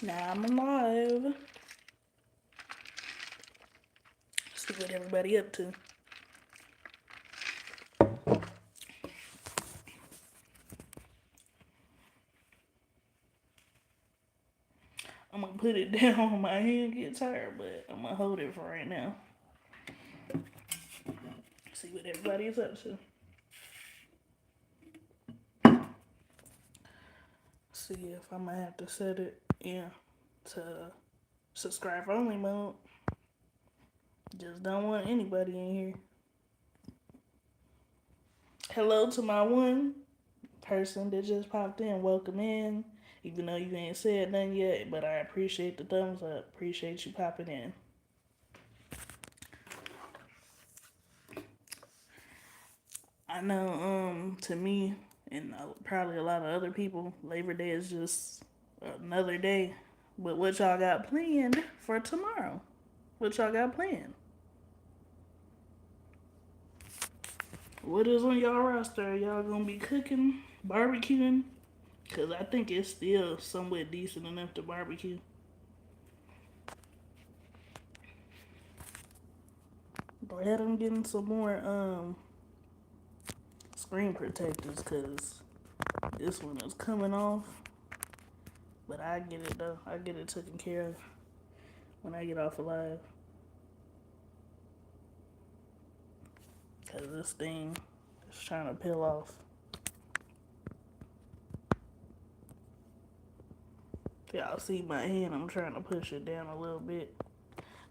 Now I'm alive. See what everybody up to. I'm gonna put it down when my hand gets tired, but I'm gonna hold it for right now. See what everybody's up to. See if I might have to set it to subscribe only mode. Just don't want anybody in here. Hello to my one person that just popped in. Welcome in. Even though you ain't said nothing yet, but I appreciate the thumbs up. Appreciate you popping in. I know, to me and probably a lot of other people, Labor Day is just another day. But what y'all got planned for tomorrow? What y'all got planned? What is on y'all roster? Y'all gonna be cooking, barbecuing? Cause I think it's still somewhat decent enough to barbecue. Glad I'm getting some more screen protectors, cause this one is coming off. But I get it though. I get it taken care of when I get off alive. Cause this thing is trying to peel off. Y'all see my hand? I'm trying to push it down a little bit.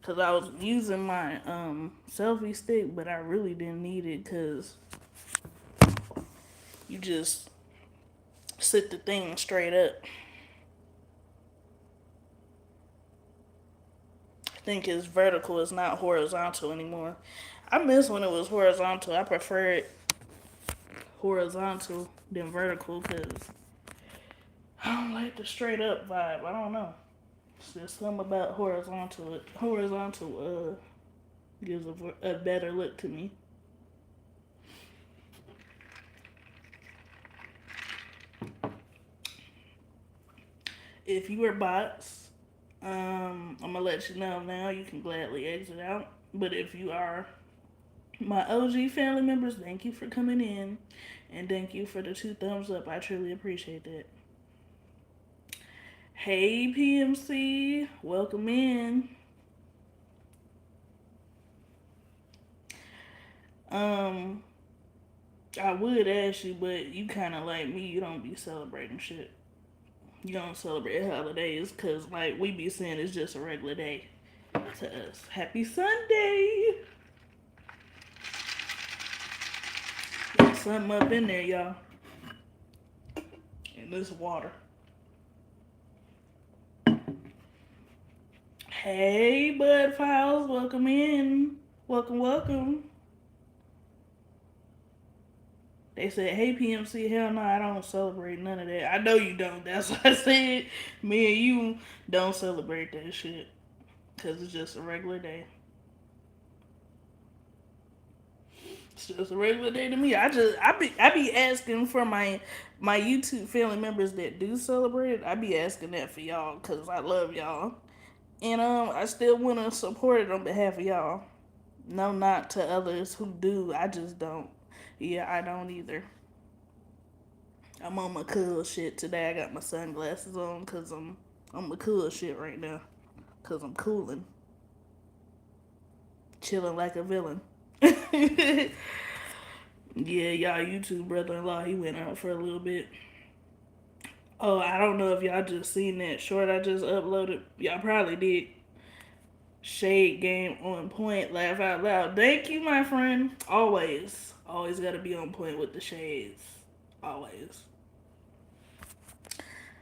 Cause I was using my selfie stick, but I really didn't need it. Cause you just sit the thing straight up. I think it's vertical. It's not horizontal anymore. I miss when it was horizontal. I prefer it horizontal than vertical because I don't like the straight up vibe. I don't know. There's something about horizontal. Horizontal gives a better look to me. If you are bots, I'm gonna let you know now. You can gladly exit out. But if you are my OG family members, thank you for coming in, and thank you for the 2 thumbs up. I truly appreciate that. Hey PMC, welcome in. Um, I would ask you, but you kind of like me. You don't be celebrating shit. You don't celebrate holidays because, like, we be saying it's just a regular day to us. Happy Sunday! Got something up in there, y'all. And this water. Hey, Bud Files, welcome in. Welcome, welcome. They said, hey, PMC, hell no, I don't celebrate none of that. I know you don't. That's why I said me and you don't celebrate that shit. Because it's just a regular day. It's just a regular day to me. I be asking for my YouTube family members that do celebrate it. I be asking that for y'all because I love y'all. And I still want to support it on behalf of y'all. No, not to others who do. I just don't. Yeah, I don't either. I'm on my cool shit today. I got my sunglasses on because I'm on my cool shit right now. Because I'm cooling. Chilling like a villain. Yeah, y'all YouTube brother-in-law, he went out for a little bit. Oh, I don't know if y'all just seen that short I just uploaded. Y'all probably did. Shade game on point. Laugh out loud. Thank you, my friend. Always. Always gotta be on point with the shades. Always.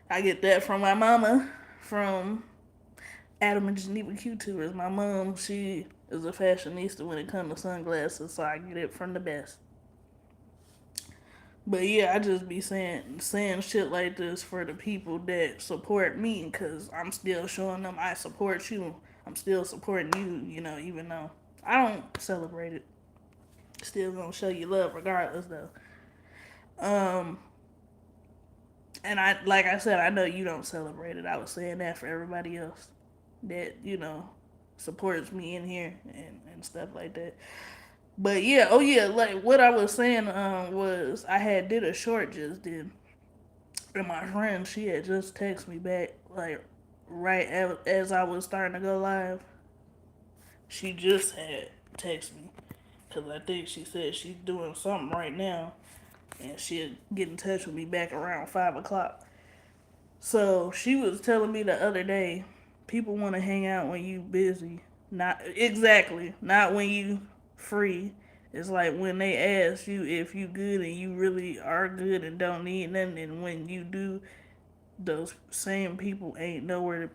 I get that from my mama, from Adam and Geneva QTubers. My mom, she is a fashionista when it comes to sunglasses, so I get it from the best. But yeah, I just be saying shit like this for the people that support me, cause I'm still showing them I support you. I'm still supporting you, even though I don't celebrate it. Still gonna show you love regardless, though. Um, And I, like I said, I know you don't celebrate it. I was saying that for everybody else that, supports me in here and stuff like that. But yeah, oh yeah, like what I was saying was I had did a short just then, and my friend she had just texted me back like right as I was starting to go live. She just had texted me because I think she said she's doing something right now, and she'll get in touch with me back around 5 o'clock. So she was telling me the other day, people want to hang out when you busy. Not exactly, not when you free. It's like when they ask you if you good and you really are good and don't need nothing, and when you do, those same people ain't nowhere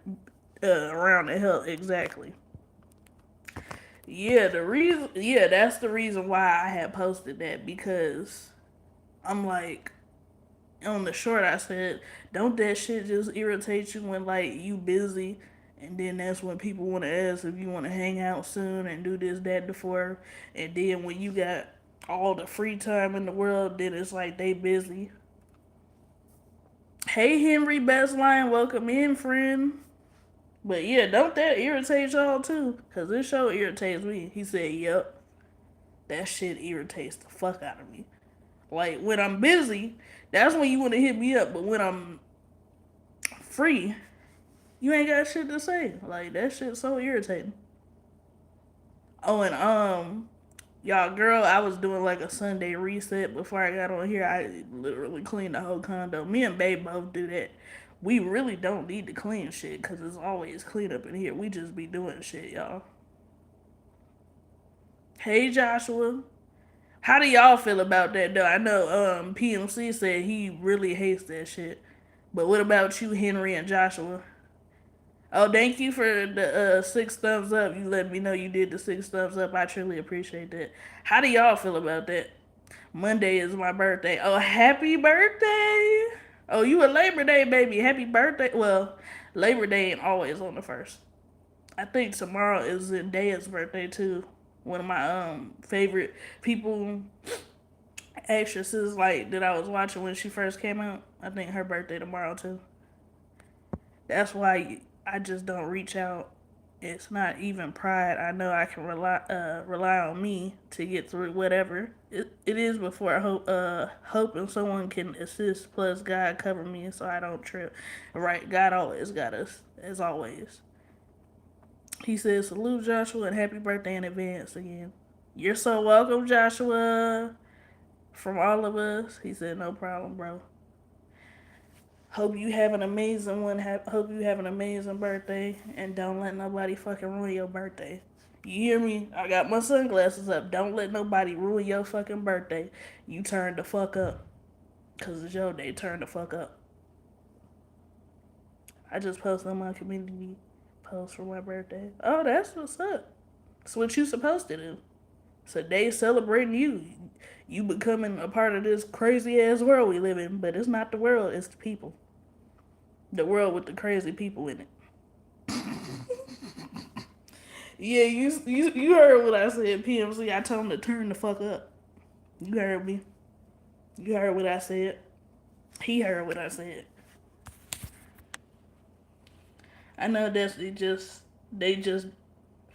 around to help. Exactly. Yeah, the reason. Yeah, that's the reason why I had posted that because I'm like, on the short, I said, don't that shit just irritate you when like you busy, and then that's when people want to ask if you want to hang out soon and do this, that, before, and then when you got all the free time in the world, then it's like they busy. Hey Henry Bestline, welcome in, friend. But yeah, don't that irritate y'all too? Cause this show irritates me. He said, "Yep, that shit irritates the fuck out of me." Like when I'm busy, that's when you want to hit me up. But when I'm free, you ain't got shit to say. Like that shit so irritating. Oh, and y'all, girl, I was doing like a Sunday reset before I got on here. I literally cleaned the whole condo. Me and Babe both do that. We really don't need to clean shit because it's always clean up in here. We just be doing shit, y'all. Hey, Joshua. How do y'all feel about that though? I know PMC said he really hates that shit. But what about you, Henry and Joshua? Oh, thank you for the 6 thumbs up. You let me know you did the 6 thumbs up. I truly appreciate that. How do y'all feel about that? Monday is my birthday. Oh, happy birthday! Oh, you a Labor Day baby. Happy birthday. Well, Labor Day ain't always on the first. I think tomorrow is Zendaya's birthday too. One of my favorite people, actresses like that I was watching when she first came out. I think her birthday tomorrow too. That's why I just don't reach out. It's not even pride. I know I can rely on me to get through whatever it is before hoping someone can assist. Plus, God cover me so I don't trip. Right? God always got us, as always. He says, "Salute Joshua and happy birthday in advance again." You're so welcome, Joshua. From all of us, he said, "No problem, bro." Hope you have an amazing one. Hope you have an amazing birthday, and don't let nobody fucking ruin your birthday. You hear me? I got my sunglasses up. Don't let nobody ruin your fucking birthday. You turn the fuck up, cause it's your day. Turn the fuck up. I just posted on my community post for my birthday. Oh, that's what's up. That's what you supposed to do. It's a day celebrating you. You becoming a part of this crazy ass world we live in, but it's not the world, it's the people. The world with the crazy people in it. Yeah, you heard what I said, PMC. I told him to turn the fuck up. You heard me. You heard what I said. He heard what I said. I know that's they just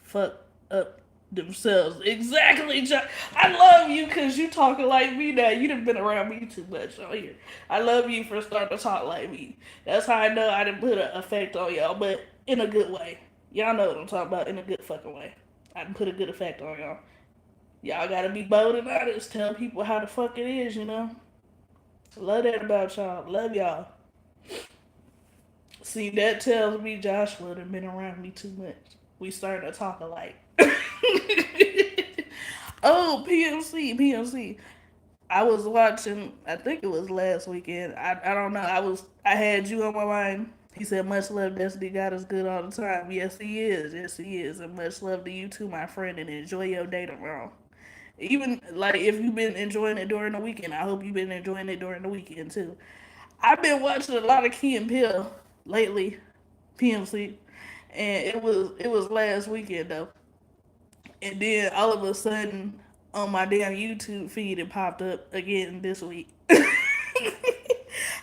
fuck up themselves. Exactly, I love you because you talking like me now. You done been around me too much on here. I love you for starting to talk like me. That's how I know I didn't put an effect on y'all, but in a good way. Y'all know what I'm talking about in a good fucking way. I didn't put a good effect on y'all. Y'all gotta be bold and honest. Tell people how the fuck it is, you know? Love that about y'all. Love y'all. See, that tells me Joshua done been around me too much. We starting to talk alike. Oh, PMC. I was watching. I think it was last weekend. I don't know. I had you on my mind. He said, "Much love, Destiny. God is good all the time." Yes, he is. Yes, he is. And much love to you too, my friend. And enjoy your day tomorrow. Even like if you've been enjoying it during the weekend, I hope you've been enjoying it during the weekend too. I've been watching a lot of Key and Peele lately, PMC, and it was last weekend though. And then all of a sudden on my damn YouTube feed it popped up again this week.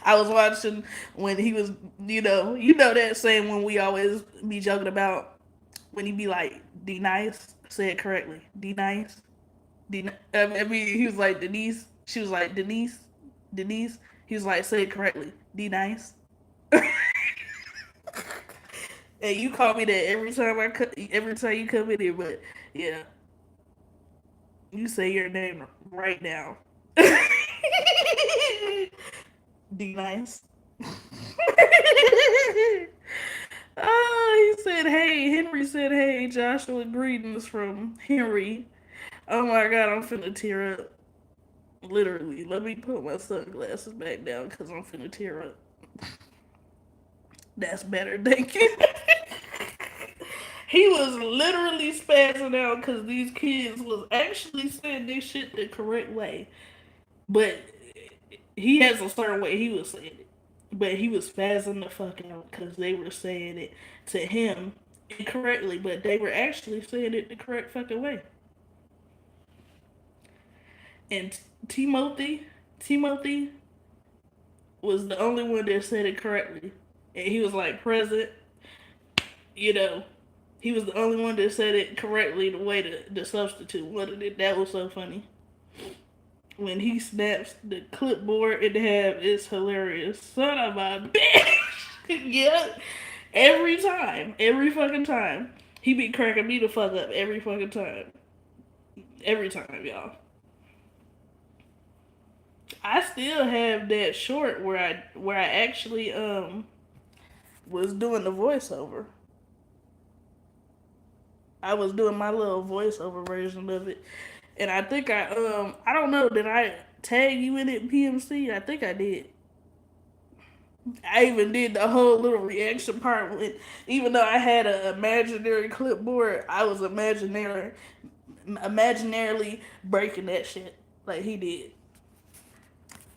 I was watching when he was, you know that saying when we always be joking about when he be like, D nice, say it correctly, D nice, I mean, he was like, Denise, she was like, Denise, he was like, say it correctly, D nice. And you call me that every time you come in here, but yeah, you say your name right now. D nice. Oh, he said, hey. Henry said, hey, Joshua, greetings from Henry. Oh my god, I'm finna tear up. Literally. Let me put my sunglasses back down because I'm finna tear up. That's better, thank you. He was literally spazzing out because these kids was actually saying this shit the correct way. But he has a certain way he was saying it. But he was spazzing the fuck out because they were saying it to him incorrectly, but they were actually saying it the correct fucking way. And Timothy was the only one that said it correctly. And he was like present, you know. He was the only one that said it correctly the way the substitute wanted it. That was so funny. When he snaps the clipboard in half, it's hilarious. Son of a bitch! Yeah. Every time. Every fucking time. He be cracking me the fuck up every fucking time. Every time, y'all. I still have that short where I actually was doing the voiceover. I was doing my little voiceover version of it. And I think I don't know, did I tag you in it PMC? I think I did. I even did the whole little reaction part with, even though I had an imaginary clipboard, I was imaginarily breaking that shit like he did.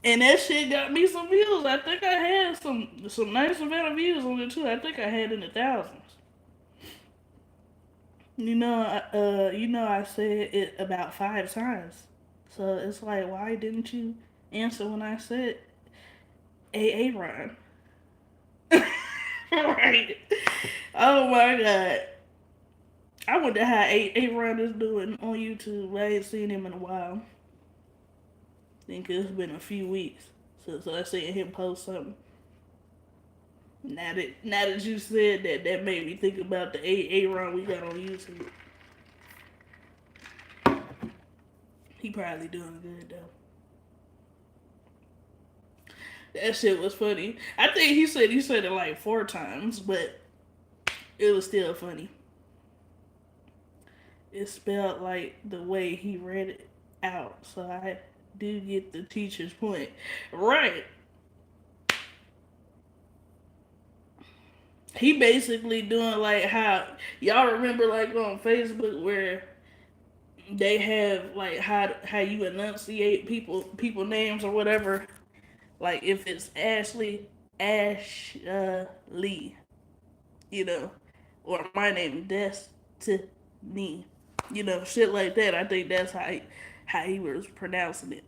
And that shit got me some views. I think I had some nice amount of views on it too. I think I had in the thousands. I said it about 5 times. So it's like, why didn't you answer when I said Ron? Right. Oh my god. I wonder how Ron is doing on YouTube. I ain't seen him in a while. I think it's been a few weeks since I seen him post something. Now that you said that, that made me think about the Ron we got on YouTube. He probably doing good though. That shit was funny. I think he said it like 4 times, but it was still funny. It spelled like the way he read it out, so I do get the teacher's point. Right. He basically doing like how y'all remember like on Facebook where they have like how you enunciate people names or whatever. Like if it's Ashley, Ashley, you know, or my name Destiny, shit like that. I think that's how he was pronouncing it.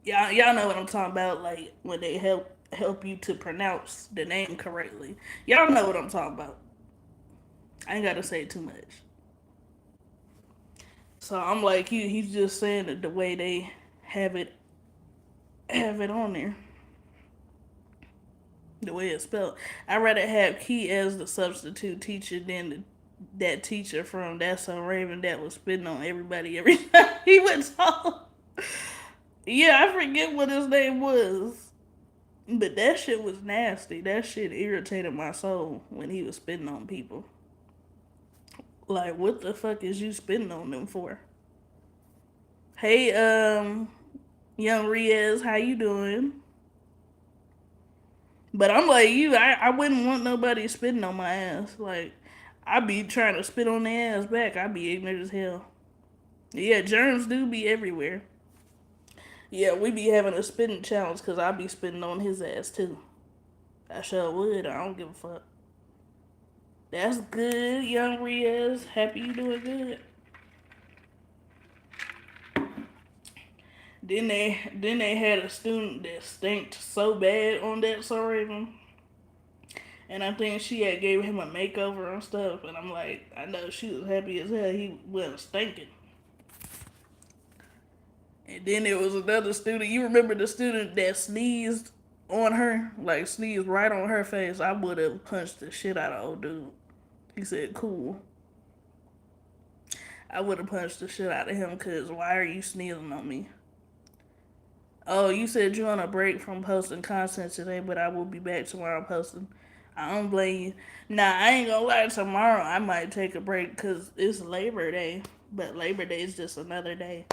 Y'all know what I'm talking about. Like when they help you to pronounce the name correctly. Y'all know what I'm talking about. I ain't gotta say too much. So I'm like, he's just saying it the way they have it have it on there, the way it's spelled. I'd rather have Key as the substitute teacher than that teacher from That's So Raven that was spitting on everybody every time he went home. Yeah, I forget what his name was. But that shit was nasty. That shit irritated my soul when he was spitting on people. Like, what the fuck is you spitting on them for? Hey, young Riaz, how you doing? But I'm like you, I wouldn't want nobody spitting on my ass. Like, I be trying to spit on their ass back. I be ignorant as hell. Yeah, germs do be everywhere. Yeah, we be having a spitting challenge because I be spitting on his ass too. I sure would. I don't give a fuck. That's good, young Riaz. Happy you doing good. Then they had a student that stinked so bad on that So Raven, and I think she had gave him a makeover and stuff. And I'm like, I know she was happy as hell he wasn't stinking. And then there was another student. You remember the student that sneezed on her, like sneezed right on her face? I would have punched the shit out of old dude. He said, "Cool." I would have punched the shit out of him because why are you sneezing on me? Oh, you said you're on a break from posting content today, but I will be back tomorrow posting. I don't blame you. Nah, I ain't gonna lie. Tomorrow I might take a break because it's Labor Day, but Labor Day is just another day.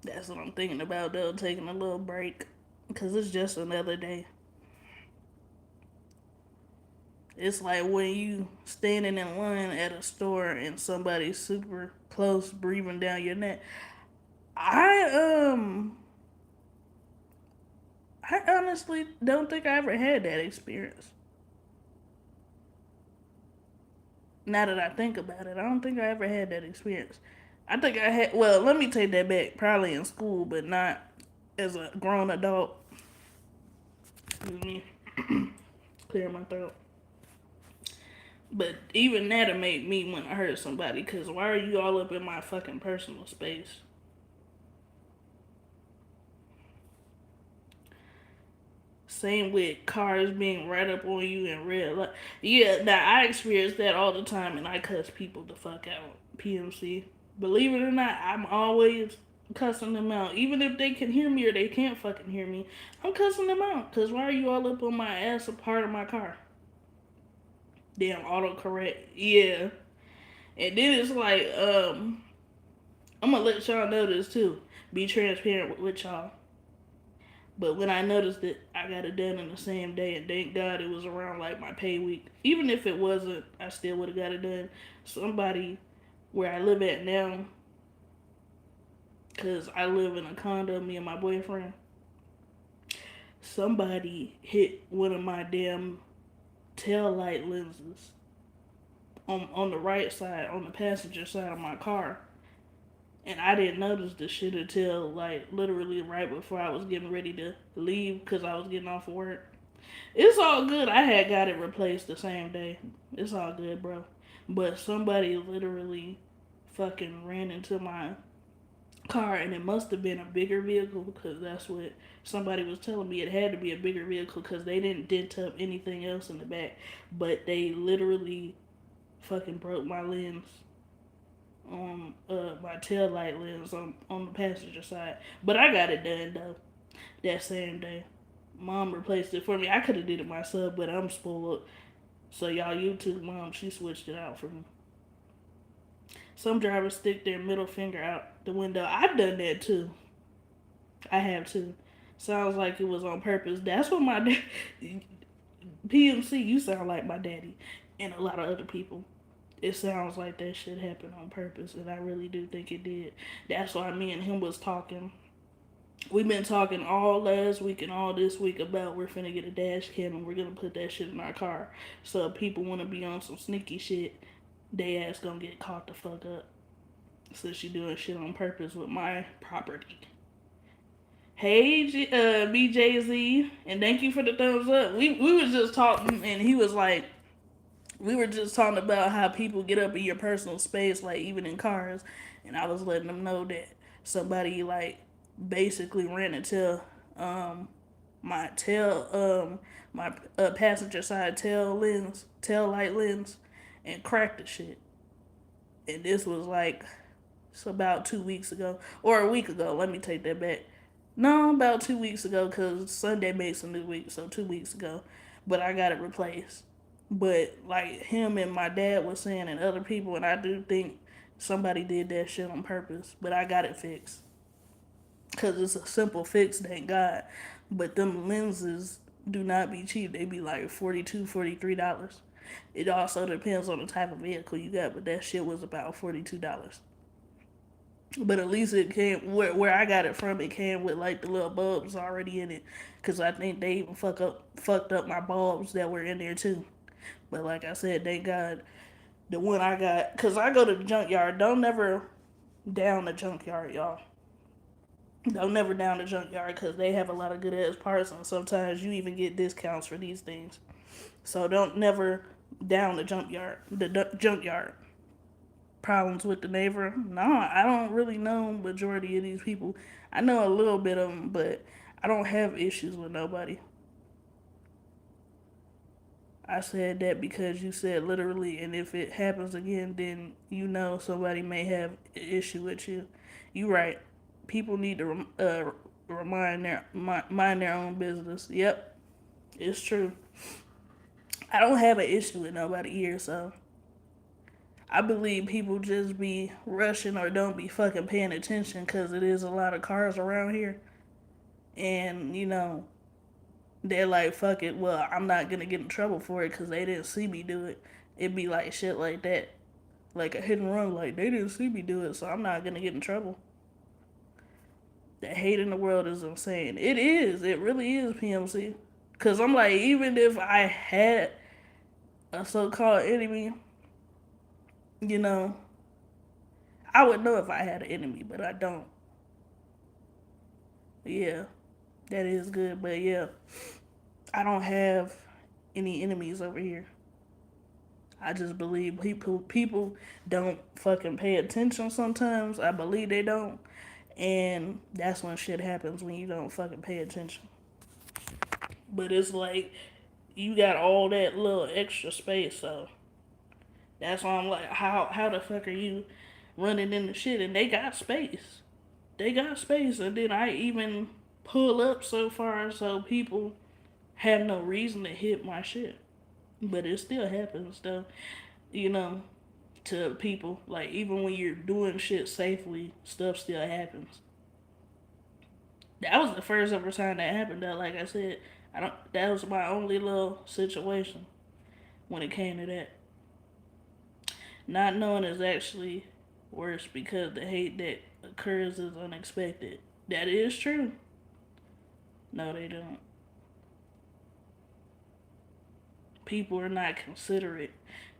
That's what I'm thinking about though, taking a little break because it's just another day. It's like when you standing in line at a store and somebody's super close breathing down your neck. I I honestly don't think I ever had that experience. Now that I think about it, I don't think I ever had that experience. I think I had. Well, let me take that back. Probably in school, but not as a grown adult. Excuse me, clear my throat. But even that'll make me want to hurt somebody. Cause why are you all up in my fucking personal space? Same with cars being right up on you in red light. Yeah, now I experience that all the time, and I cuss people the fuck out. PMC. Believe it or not, I'm always cussing them out, even if they can hear me or they can't fucking hear me. I'm cussing them out. Cause why are you all up on my ass, a part of my car? Damn autocorrect. Yeah. And then it's like, I'm gonna let y'all know this too. Be transparent with y'all. But when I noticed that I got it done in the same day, and thank God it was around like my pay week. Even if it wasn't, I still would have got it done. Somebody where I live at now, because I live in a condo, me and my boyfriend, somebody hit one of my damn tail light lenses on the right side, on the passenger side of my car. And I didn't notice the shit until like literally right before I was getting ready to leave because I was getting off of work. It's all good. I had got it replaced the same day. It's all good, bro. But somebody literally fucking ran into my car, and it must have been a bigger vehicle because that's what somebody was telling me. It had to be a bigger vehicle because they didn't dent up anything else in the back, but they literally fucking broke my lens on my tail light lens on the passenger side. But I got it done though that same day. Mom replaced it for me. I could have did it myself, but I'm spoiled. So y'all YouTube mom, she switched it out for me. Some drivers stick their middle finger out the window. I've done that too. I have too. Sounds like it was on purpose. That's what my PMC. You sound like my daddy and a lot of other people. It sounds like that shit happened on purpose, and I really do think it did. That's why me and him was talking. We've been talking all last week and all this week about we're finna get a dash cam and we're gonna put that shit in our car. So if people wanna be on some sneaky shit, they ass gonna get caught the fuck up. Since she doing shit on purpose with my property. Hey, BJZ, and thank you for the thumbs up. We was just talking, and he was like, we were just talking about how people get up in your personal space, like even in cars, and I was letting them know that somebody like basically ran into my tail my passenger side tail light lens, and cracked the shit. And this was like it's about 2 weeks ago or a week ago. Let me take that back. No, about 2 weeks ago because Sunday makes a new week, so 2 weeks ago. But I got it replaced. But like him and my dad was saying, and other people, and I do think somebody did that shit on purpose. But I got it fixed because it's a simple fix, thank God. But them lenses do not be cheap. They be like $42, $43. It also depends on the type of vehicle you got, but that shit was about $42. But at least it came where I got it from. It came with like the little bulbs already in it, cause I think they even fucked up my bulbs that were in there too. But like I said, thank God The one I got, cause I go to the junkyard. Don't never down the junkyard, y'all. Don't never down the junkyard, cause they have a lot of good ass parts, and sometimes you even get discounts for these things. So don't never down the junkyard. Junkyard. Problems with the neighbor? No, I don't really know majority of these people. I know a little bit of them, but I don't have issues with nobody. I said that because you said literally, and if it happens again, then you know somebody may have an issue with you. You right. People need to mind their own business. Yep, it's true. I don't have an issue with nobody here, so I believe people just be rushing or don't be fucking paying attention because it is a lot of cars around here, and they're like, fuck it. Well, I'm not gonna get in trouble for it because they didn't see me do it. It'd be like shit like that, like a hit and run. Like they didn't see me do it, so I'm not gonna get in trouble. The hate in the world is insane. It is. It really is, PMC. Cause I'm like, even if I had a so-called enemy, you know, I would know if I had an enemy, but I don't. Yeah, that is good. But yeah, I don't have any enemies over here. I just believe people don't fucking pay attention sometimes. I believe they don't. And that's when shit happens when you don't fucking pay attention. But it's like you got all that little extra space, so that's why I'm like, how the fuck are you running into shit? And they got space. They got space, and then I even pull up so far so people have no reason to hit my shit. But it still happens though, you know, to people. Like even when you're doing shit safely, stuff still happens. That was the first ever time that happened though. Like I said, I don't. That was my only little situation when it came to that. Not knowing is actually worse because the hate that occurs is unexpected. That is true. No, they don't. People are not considerate.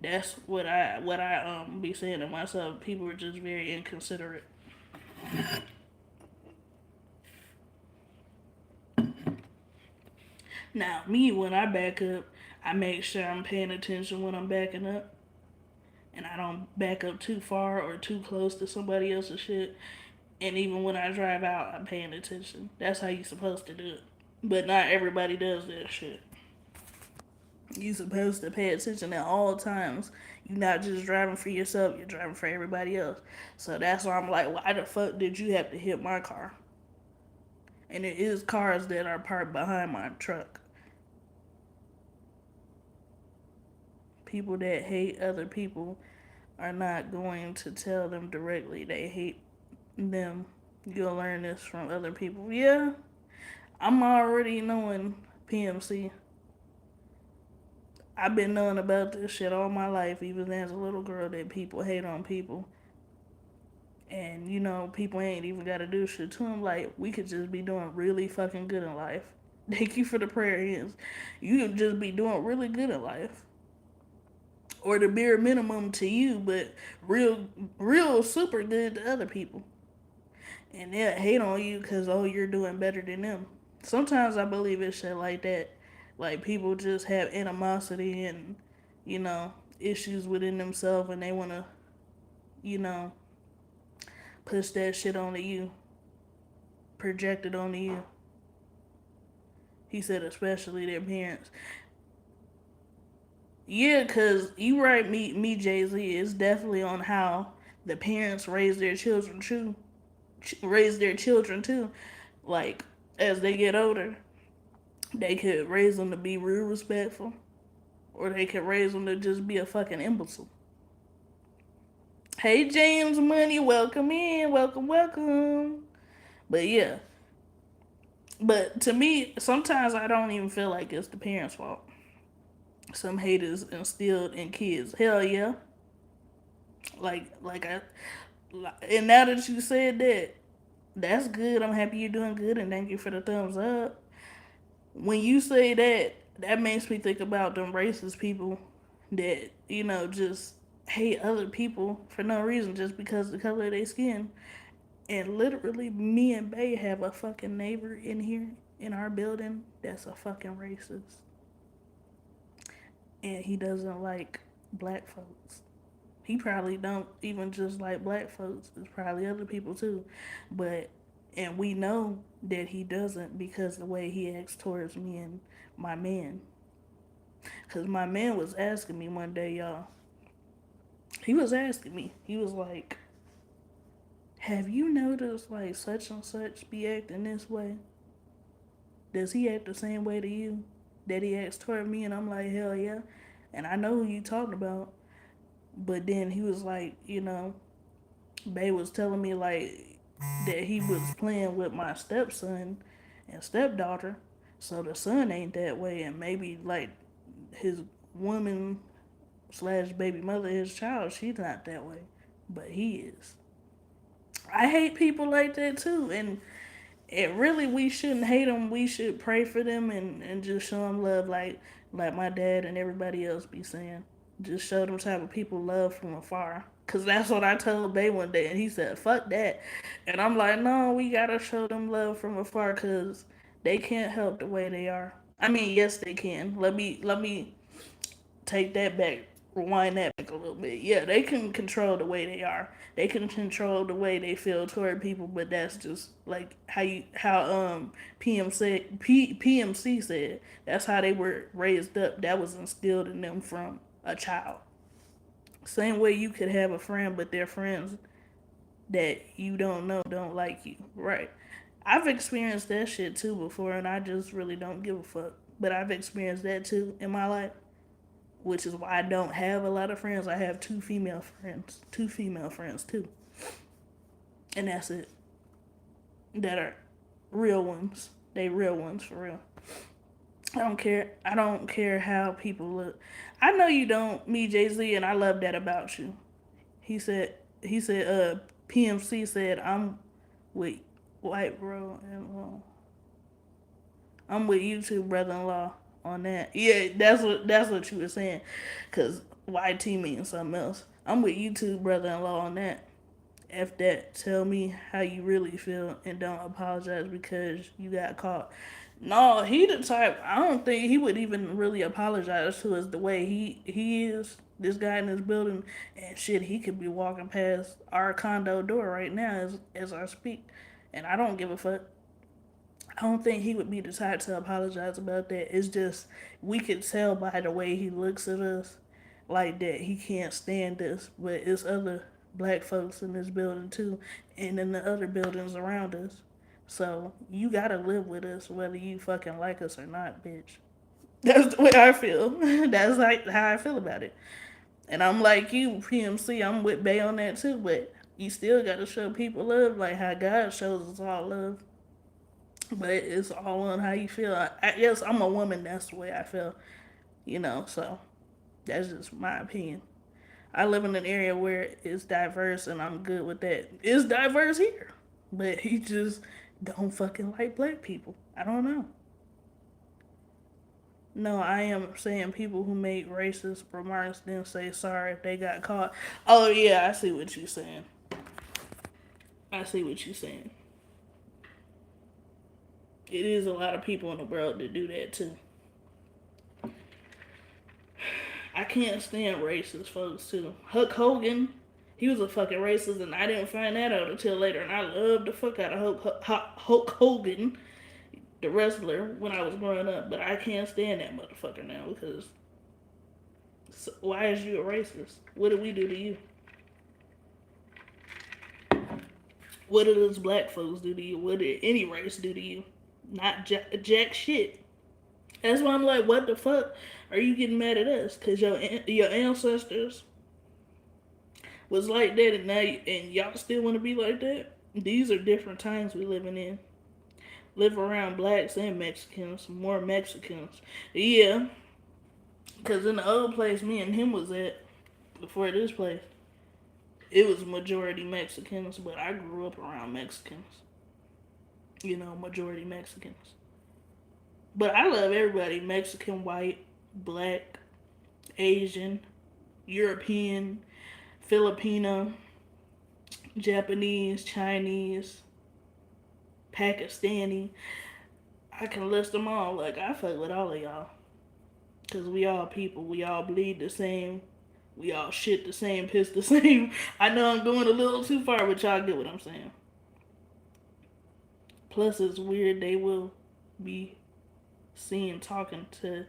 That's what I be saying to myself. People are just very inconsiderate. Now, me when I back up, I make sure I'm paying attention when I'm backing up, and I don't back up too far or too close to somebody else's shit. And even when I drive out, I'm paying attention. That's how you supposed to do it. But not everybody does that shit. You supposed to pay attention at all times. You're not just driving for yourself, you're driving for everybody else. So that's why I'm like, why the fuck did you have to hit my car? And it is cars that are parked behind my truck. People that hate other people are not going to tell them directly they hate them. You'll learn this from other people. Yeah, I'm already knowing, PMC. I've been knowing about this shit all my life, even as a little girl, that people hate on people. And, people ain't even got to do shit to them. Like, we could just be doing really fucking good in life. Thank you for the prayer hands. You could just be doing really good in life. Or the bare minimum to you, but real super good to other people. And they'll hate on you because, oh, you're doing better than them. Sometimes I believe it's shit like that. Like, people just have animosity and, you know, issues within themselves, and they want to, you know, push that shit onto you, project it onto you. He said, especially their parents. Yeah, cause you right, me Jay Z. It's definitely on how the parents raise their children too. Like as they get older, they could raise them to be real respectful, or they could raise them to just be a fucking imbecile. Hey James Money, welcome in, welcome. But yeah, but to me, sometimes I don't even feel like it's the parents' fault. Some hate is instilled in kids. Hell yeah. Like I, and now that you said that, that's good. I'm happy you're doing good, and thank you for the thumbs up. When you say that, that makes me think about them racist people that just hate other people for no reason just because of the color of their skin. And literally, me and Bay have a fucking neighbor in here in our building that's a fucking racist. And he doesn't like black folks. He probably don't even just like black folks. There's probably other people too. But, and we know that he doesn't because the way he acts towards me and my man. Because my man was asking me one day, y'all. He was asking me. He was like, have you noticed like such and such be acting this way? Does he act the same way to you that he acts toward me? And I'm like, hell yeah. And I know who you talking about. But then he was like, Bay was telling me like that he was playing with my stepson and stepdaughter. So the son ain't that way, and maybe like his woman slash baby mother, his child, she's not that way, but he is. I hate people like that too, and it really we shouldn't hate them. We should pray for them and just show them love, like my dad and everybody else be saying. Just show them type of people love from afar. Cause that's what I told Bay one day, and he said, "Fuck that," and I'm like, "No, we gotta show them love from afar, cause they can't help the way they are. I mean, yes, they can. Let me take that back, rewind that back a little bit. Yeah, they can control the way they are. They can control the way they feel toward people, but that's just like how PMC said. That's how they were raised up. That was instilled in them from a child. Same way you could have a friend, but their friends that you don't know don't like you, right? I've experienced that shit too before, and I just really don't give a fuck. But I've experienced that too in my life, which is why I don't have a lot of friends. I have two female friends too, and that's it. That are real ones. They real ones for real. I don't care. I don't care how people look. I know you don't, me Jay Z, and I love that about you. He said. He said. PMC said I'm with white bro and I'm with you too, brother-in-law, on that. Yeah, that's what you were saying, cause YT means something else. I'm with you too, brother-in-law, on that. F that. Tell me how you really feel and don't apologize because you got caught. No, he the type. I don't think he would even really apologize to us the way he is. This guy in this building and shit. He could be walking past our condo door right now as I speak, and I don't give a fuck. I don't think he would be the type to apologize about that. It's just we could tell by the way he looks at us, like that he can't stand us. But it's other black folks in this building too, and in the other buildings around us. So you gotta live with us whether you fucking like us or not, bitch. That's the way I feel. That's like how I feel about it. And I'm like you, PMC. I'm with Bay on that too. But you still gotta show people love, like how God shows us all love. But it's all on how you feel. I guess I'm a woman. That's the way I feel. So that's just my opinion. I live in an area where it's diverse, and I'm good with that. It's diverse here, but he just don't fucking like black people. I don't know. No, I am saying people who make racist remarks then say sorry if they got caught. Oh yeah, I see what you're saying. I see what you're saying. It is a lot of people in the world that do that too. I can't stand racist folks too. Hulk Hogan, he was a fucking racist, and I didn't find that out until later. And I loved the fuck out of Hulk Hogan, the wrestler, when I was growing up. But I can't stand that motherfucker now because why is you a racist? What did we do to you? What did those black folks do to you? What did any race do to you? Not jack shit. That's why I'm like, what the fuck are you getting mad at us? Cause your ancestors was like that, and and y'all still want to be like that. These are different times we living in. Live around blacks and Mexicans, more Mexicans. Yeah, cause in the old place me and him was at before this place, it was majority Mexicans, but I grew up around Mexicans. Majority Mexicans. But I love everybody: Mexican, white, black, Asian, European. Filipino, Japanese, Chinese, Pakistani. I can list them all. Like, I fuck with all of y'all. Because we all people. We all bleed the same. We all shit the same, piss the same. I know I'm going a little too far, but y'all get what I'm saying. Plus, it's weird they will be seen talking to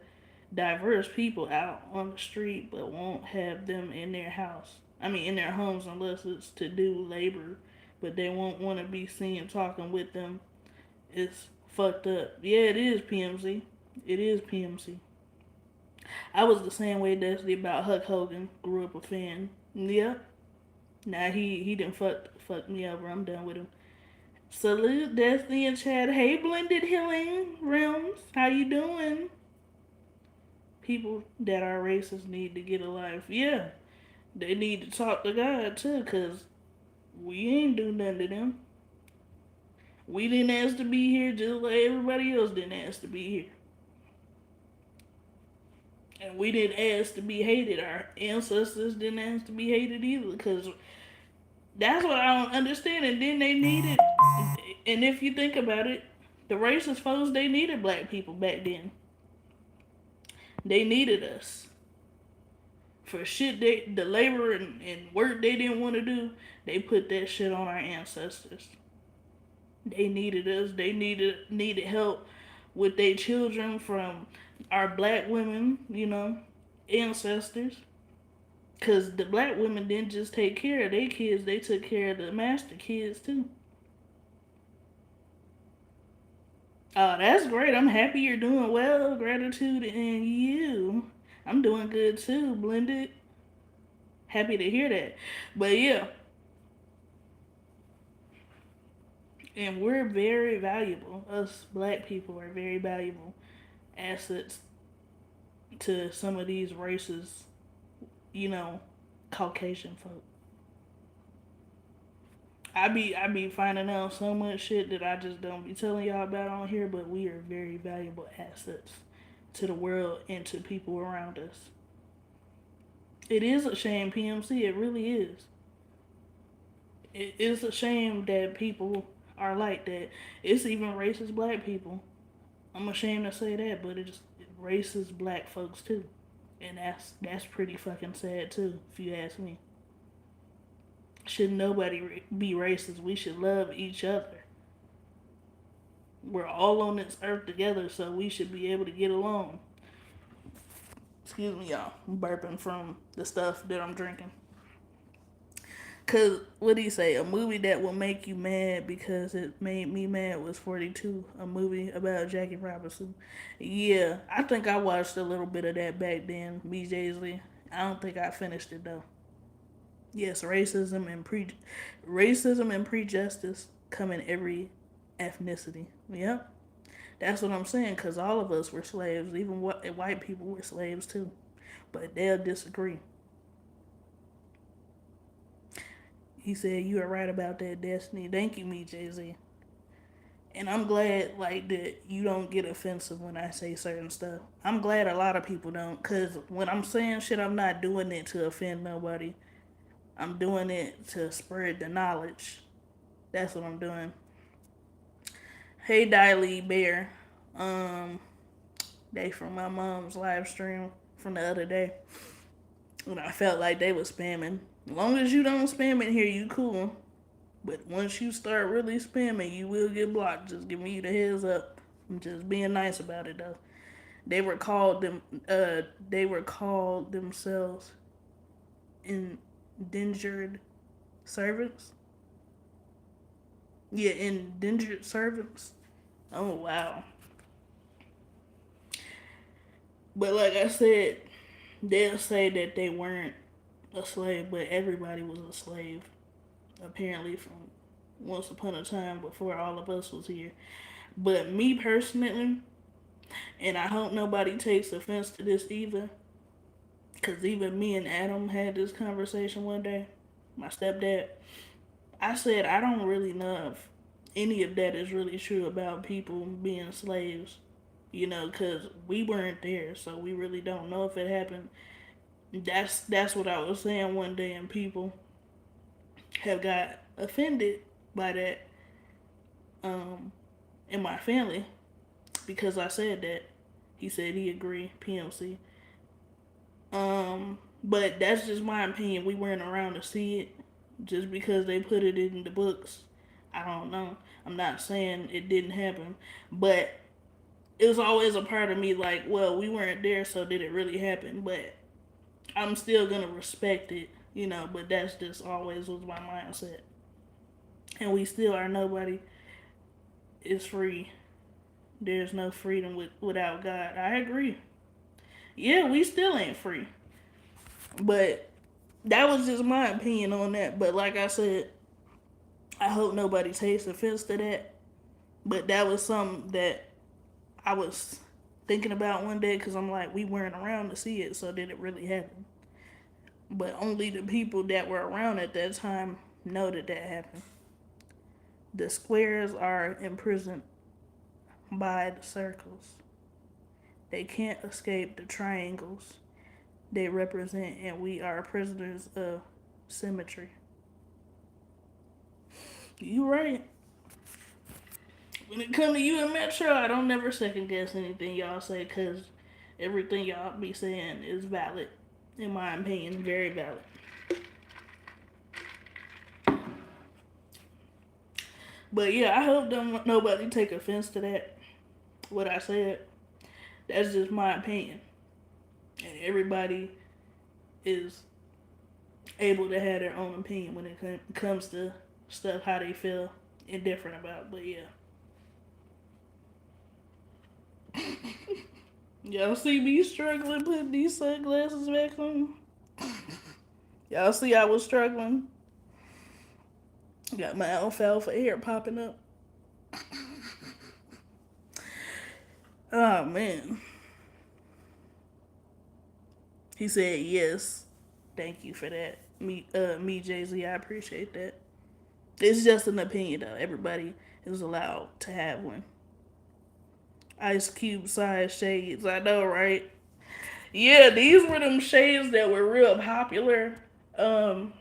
diverse people out on the street, but won't have them in their house. I mean, in their homes, unless it's to do labor. But they won't want to be seen talking with them. It's fucked up. Yeah, it is PMC. It is PMC. I was the same way Destiny about Hulk Hogan. Grew up a fan. Yep. Now he didn't fuck me over. I'm done with him. Salute Destiny and Chad. Hey, Blended Healing Realms. How you doing? People that are racist need to get a life. Yeah, they need to talk to God too, cause we ain't do nothing to them. We didn't ask to be here, just like everybody else didn't ask to be here. And we didn't ask to be hated. Our ancestors didn't ask to be hated either, because that's what I don't understand. And then they needed, and if you think about it, the racist folks, they needed black people back then. They needed us for shit the labor and work they didn't want to do. They put that shit on our ancestors. They needed us. They needed help with their children from our black women, ancestors. Cause the black women didn't just take care of their kids; they took care of the master kids too. Oh, that's great. I'm happy you're doing well. Gratitude and you. I'm doing good too, Blended. Happy to hear that. But yeah, and we're very valuable. Us black people are very valuable assets to some of these races, you know, Caucasian folk. I be finding out so much shit that I just don't be telling y'all about on here, but we are very valuable assets to the world and to people around us. It is a shame, PMC. It really is. It is a shame that people are like that. It's even racist black people. I'm ashamed to say that, but it's racist black folks too, and that's pretty fucking sad too, if you ask me. Should nobody be racist? We should love each other. We're all on this earth together, so we should be able to get along. Excuse me, y'all. I'm burping from the stuff that I'm drinking. Cause what do you say? A movie that will make you mad because it made me mad was 42, a movie about Jackie Robinson. Yeah, I think I watched a little bit of that back then. BJ's. I don't think I finished it though. Yes, racism and prejudice come in every ethnicity. Yep, that's what I'm saying. Cause all of us were slaves. Even white people were slaves too, but they'll disagree. He said you are right about that, Destiny. Thank you, me, Jay Z. And I'm glad like that you don't get offensive when I say certain stuff. I'm glad a lot of people don't, cause when I'm saying shit, I'm not doing it to offend nobody. I'm doing it to spread the knowledge. That's what I'm doing. Hey, Diley Bear. Um, they from my mom's live stream from the other day, and I felt like they was spamming. As long as you don't spam in here, you cool. But once you start really spamming, you will get blocked. Just giving you the heads up. I'm just being nice about it though. They were called them. They were called themselves indentured servants. Yeah, indentured servants. Oh wow. But like I said, they'll say that they weren't a slave, but everybody was a slave. Apparently, from once upon a time before all of us was here. But me personally, and I hope nobody takes offense to this either, because even me and Adam had this conversation one day. My stepdad, I said I don't really know if any of that is really true about people being slaves. Because we weren't there, so we really don't know if it happened. That's what I was saying one day, and people have got offended by that in my family because I said that. He said he agreed, PMC. But that's just my opinion. We weren't around to see it. Just because they put it in the books, I don't know. I'm not saying it didn't happen, but it was always a part of me like, well, we weren't there, so did it really happen? But I'm still gonna respect it, you know. But that's just always was my mindset. And we still are. Nobody is free. There's no freedom without God. I agree. Yeah, we still ain't free. But that was just my opinion on that. But like I said, I hope nobody takes offense to that. But that was something that I was thinking about one day because I'm like, we weren't around to see it, so did it really happen? But only the people that were around at that time know that that happened. The squares are imprisoned by the circles. They can't escape the triangles they represent, and we are prisoners of symmetry. You right. When it come to you and Metro, I don't never second guess anything y'all say because everything y'all be saying is valid. In my opinion, very valid. But yeah, I hope don't nobody take offense to that. What I said. That's just my opinion. And everybody is able to have their own opinion when it comes to stuff how they feel indifferent about. But yeah. Y'all see me struggling putting these sunglasses back on? Y'all see I was struggling? Got my alfalfa hair popping up. Oh man. He said yes. Thank you for that. Me Jay Z. I appreciate that. It's just an opinion though. Everybody is allowed to have one. Ice Cube size shades. I know, right? Yeah, these were them shades that were real popular. Um,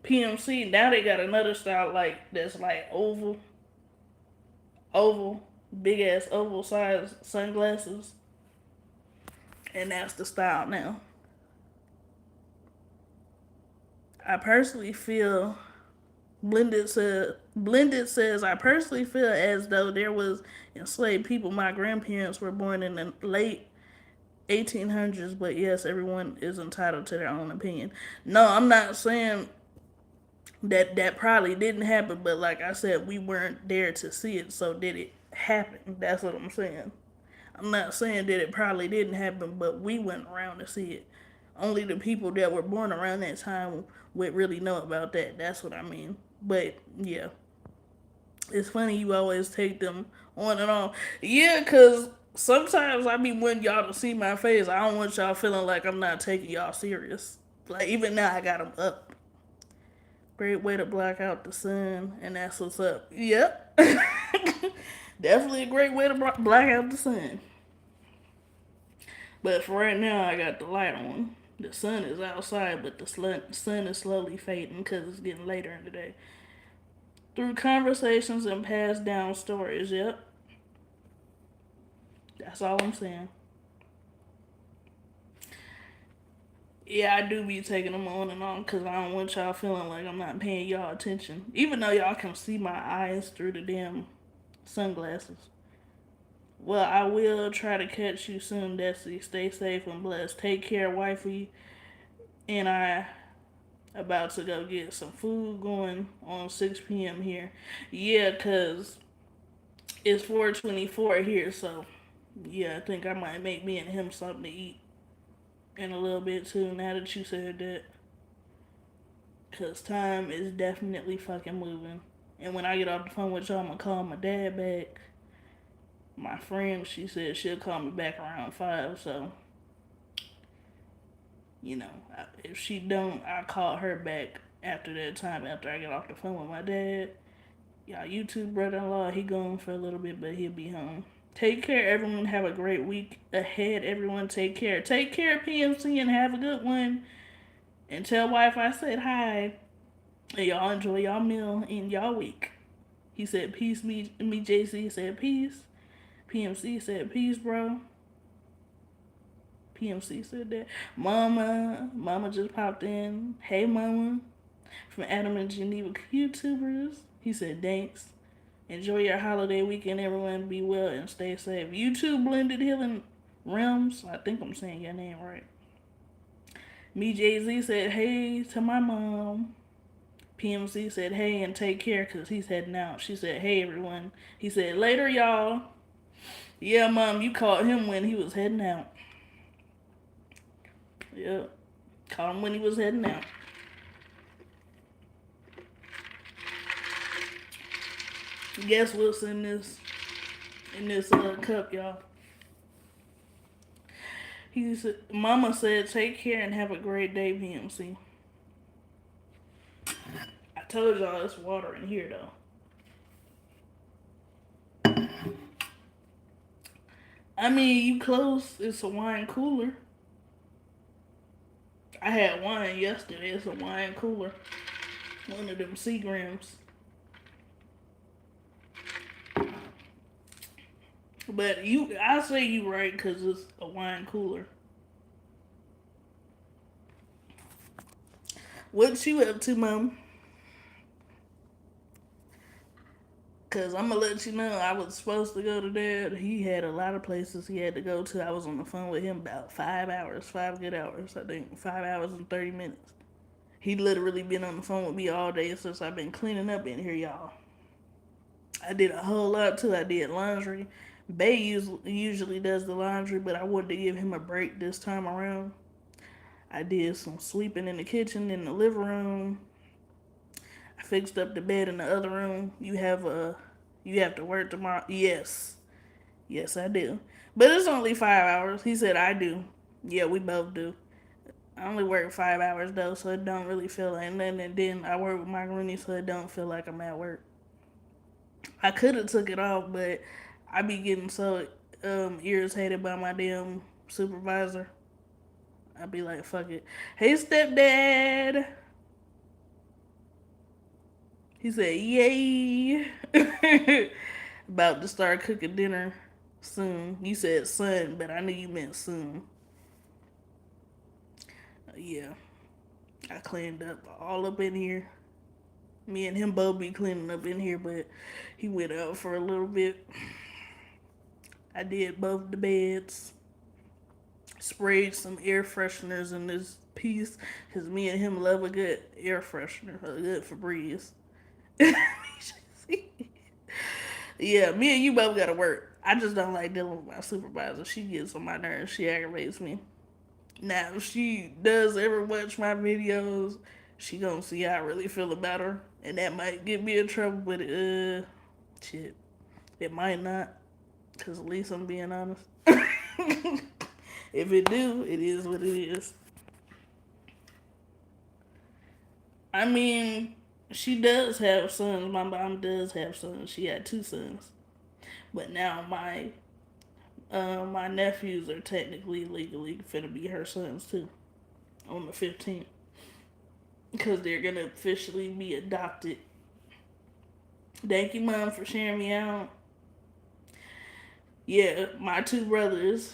PMC. Now they got another style like that's like oval, big ass oval size sunglasses, and that's the style now. I personally feel Blended says I personally feel as though there was enslaved people. My grandparents were born in the late 1800s, but yes, everyone is entitled to their own opinion. No, I'm not saying that probably didn't happen, but like I said, we weren't there to see it, so did it happen? That's what I'm saying. I'm not saying that it probably didn't happen, but we went around to see it. Only the people that were born around that time would really know about that. That's what I mean. But yeah, it's funny you always take them on and on. Yeah, cause sometimes I be wanting y'all to see my face. I don't want y'all feeling like I'm not taking y'all serious. Like even now I got them up. Great way to block out the sun, and that's what's up. Yep. Definitely a great way to black out the sun. But for right now, I got the light on. The sun is outside, but the sun is slowly fading because it's getting later in the day. Through conversations and passed down stories, yep. That's all I'm saying. Yeah, I do be taking them on and on because I don't want y'all feeling like I'm not paying y'all attention. Even though y'all can see my eyes through the damn sunglasses. Well, I will try to catch you soon, Desi. Stay safe and blessed. Take care, wifey. And I about to go get some food going on 6 p.m. here. Yeah, cause it's 4:24 here, so yeah, I think I might make me and him something to eat in a little bit too. Now that you said that, cause time is definitely fucking moving. And when I get off the phone with y'all, I'm gonna call my dad back. My friend, she said she'll call me back around 5. So if she don't, I call her back after that time. After I get off the phone with my dad, y'all YouTube brother-in-law, he gone for a little bit, but he'll be home. Take care, everyone. Have a great week ahead, everyone. Take care. Take care, PMC, and have a good one. And tell wife I said hi. And y'all enjoy y'all meal in y'all week. He said peace. Me JC said peace. PMC said peace, bro. PMC said that. Mama just popped in. Hey, mama. From Adam and Geneva YouTubers. He said thanks. Enjoy your holiday weekend, everyone. Be well and stay safe. YouTube Blended Healing Realms. I think I'm saying your name right. Me Jay Z said hey to my mom. PMC said hey and take care because he's heading out. She said hey everyone. He said later y'all. Yeah, mom, you caught him when he was heading out. Yep, caught him when he was heading out. Guess what's in this cup, y'all? He said, Mama said, take care and have a great day, PMC. I told y'all it's water in here, though. I mean, you close. It's a wine cooler. I had wine yesterday. It's a wine cooler. One of them Seagrams. But I say you right because it's a wine cooler. What you up to, Mom? Cause I'm gonna let you know I was supposed to go to Dad. He had a lot of places he had to go to. I was on the phone with him about 5 hours, 5 good hours. I think 5 hours and 30 minutes. He literally been on the phone with me all day since I've been cleaning up in here, y'all. I did a whole lot too. I did laundry. Bay usually does the laundry, but I wanted to give him a break this time around. I did some sweeping in the kitchen, in the living room. I fixed up the bed in the other room. You have to work tomorrow. Yes, I do. But it's only 5 hours. He said I do. Yeah, we both do. I only work 5 hours though, so it don't really feel like nothing. And then I work with my Rooney, so it don't feel like I'm at work. I could have took it off, but I be getting so irritated by my damn supervisor. I'd be like, fuck it. Hey, stepdad. He said, yay. About to start cooking dinner soon. You said son, but I knew you meant soon. Yeah, I cleaned up all up in here. Me and him both be cleaning up in here, but he went out for a little bit. I did both the beds. Sprayed some air fresheners in this piece because me and him love a good air freshener, a good Febreze. Yeah, me and you both gotta work. I just don't like dealing with my supervisor. She gets on my nerves. She aggravates me. Now, if she does ever watch my videos, she gonna see how I really feel about her, and that might get me in trouble. But shit, it might not, cause at least I'm being honest. If it do, it is what it is. I mean, she does have sons. My mom does have sons. She had two sons, but now my nephews are technically legally finna be her sons too on the 15th because they're gonna officially be adopted. Thank you, mom, for sharing me out. Yeah, my two brothers.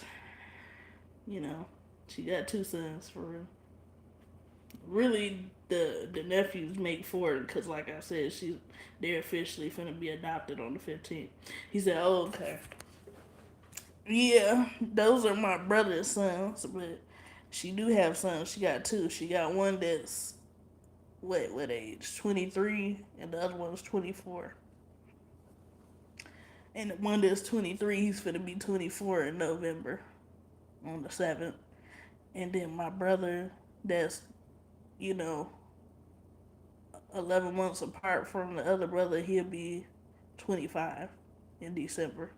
You know, she got two sons for real. Really, the nephews make four because, like I said, they're officially finna be adopted on the 15th. He said, "Oh, okay." Yeah, those are my brother's sons, but she do have sons. She got two. She got one that's what age? 23, and the other one's 24. And the one that's 23, he's gonna be 24 in November on the 7th. And then my brother that's, you know, 11 months apart from the other brother, he'll be 25 in December.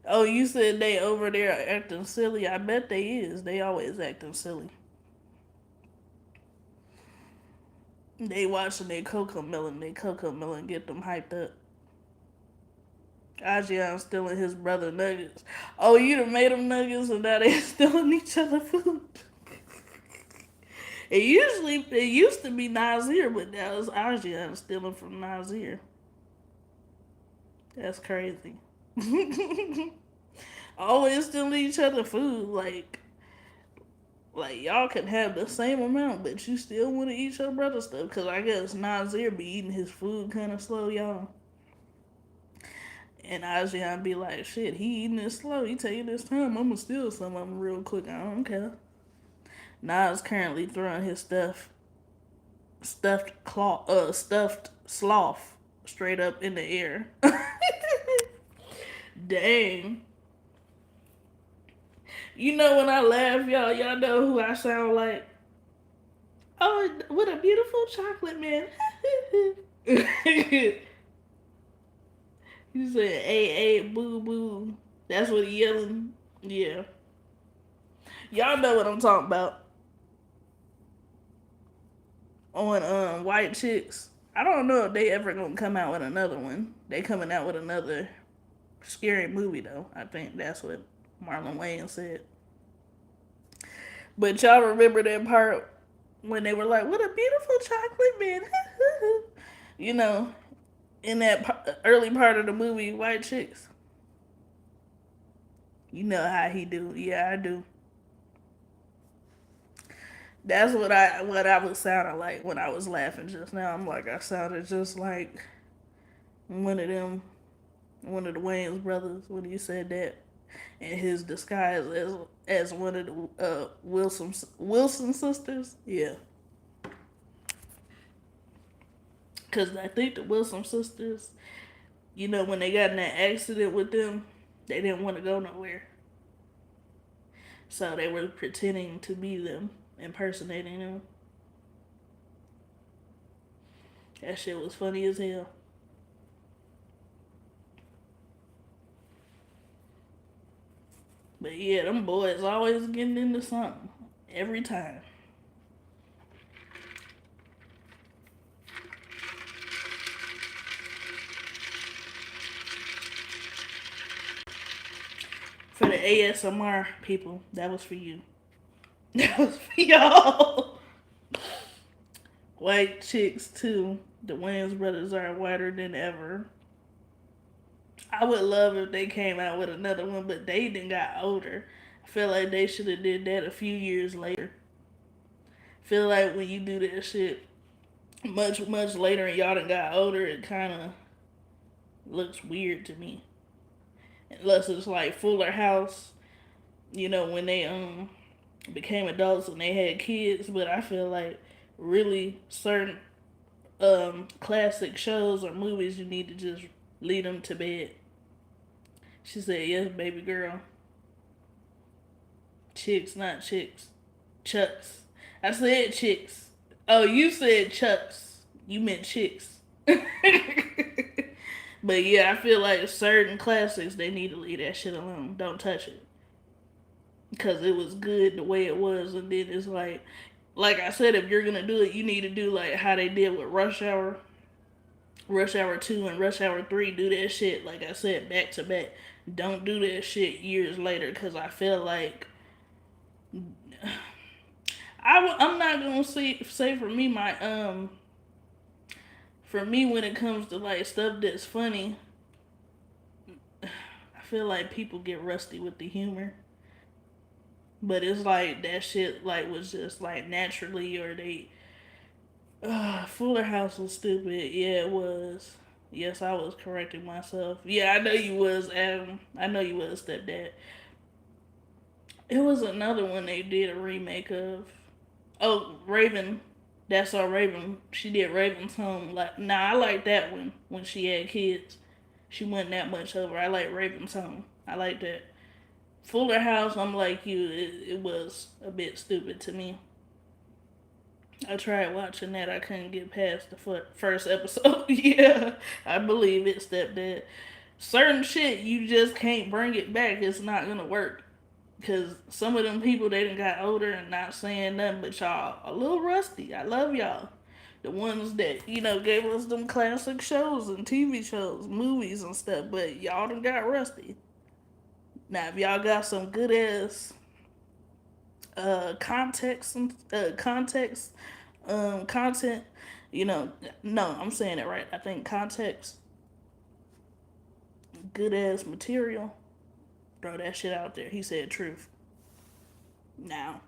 Oh, you said they over there acting silly. I bet they is. They always acting silly. They watching their Coco Melon. They Coco Melon get them hyped up. Ajian stealing his brother nuggets. Oh, you done made them nuggets and now they stealing each other food. It used to be Nazir, but now it's Ajian stealing from Nazir. That's crazy. Always stealing each other food. Like y'all can have the same amount, but you still want to eat your brother stuff. Cause I guess Nazir be eating his food kind of slow, y'all. And Ajian be like, shit, he eating it slow. He taking this time. I'ma steal some of them real quick. I don't care. Nas currently throwing his stuffed sloth straight up in the air. Dang. You know when I laugh, y'all know who I sound like? Oh, what a beautiful chocolate man. You said, "Hey, boo, boo." That's what he yelling. Yeah, y'all know what I'm talking about. On White Chicks. I don't know if they ever gonna come out with another one. They coming out with another scary movie though. I think that's what Marlon Wayans said. But y'all remember that part when they were like, "What a beautiful chocolate man." You know, in that early part of the movie, White Chicks. You know how he do. Yeah, I do. That's what I was sounding like when I was laughing just now. I'm like I sounded just like one of them, one of the Wayans brothers when he said that in his disguise as one of the Wilson sisters. Yeah, because I think the Wilson sisters, when they got in that accident with them, they didn't want to go nowhere, so they were pretending to be them, impersonating them. That shit was funny as hell. But yeah, them boys always getting into something every time. For the ASMR people, that was for you. That was for y'all. White chicks too. The Wayans brothers are whiter than ever. I would love if they came out with another one, but they didn't got older. I feel like they should have did that a few years later. I feel like when you do that shit much later and y'all done got older, it kind of looks weird to me. Unless it's like Fuller House, when they became adults and they had kids. But I feel like really certain classic shows or movies, you need to just lead them to bed. She said, "Yes, baby girl. Chicks, not chicks. Chucks." I said chicks. Oh, you said chucks. You meant chicks. But yeah, I feel like certain classics they need to leave that shit alone. Don't touch it because it was good the way it was, and then it's like I said, if you're gonna do it, you need to do like how they did with Rush Hour 2 and Rush Hour 3. Do that shit like I said back to back. Don't do that shit years later because I feel like I'm not gonna say for me for me when it comes to like stuff that's funny. I feel like people get rusty with the humor. But it's like that shit like was just like naturally or they Fuller House was stupid. Yeah, it was. Yes, I was correcting myself. Yeah, I know you was Adam. I know you was stepdad. It was another one they did a remake of. Oh, Raven. That's our Raven. She did Raven's Home. Like, nah, I like that one when she had kids. She wasn't that much over. I like Raven's Home. I like that. Fuller House, I'm like you. It was a bit stupid to me. I tried watching that. I couldn't get past the first episode. Yeah, I believe it, stepdad. Certain shit, you just can't bring it back. It's not gonna work. Because some of them people, they done got older and not saying nothing but y'all a little rusty. I love y'all. The ones that, gave us them classic shows and TV shows, movies and stuff, but y'all done got rusty. Now, if y'all got some good ass context and content, no, I'm saying it right. I think context, good ass material, throw that shit out there. He said truth. Now,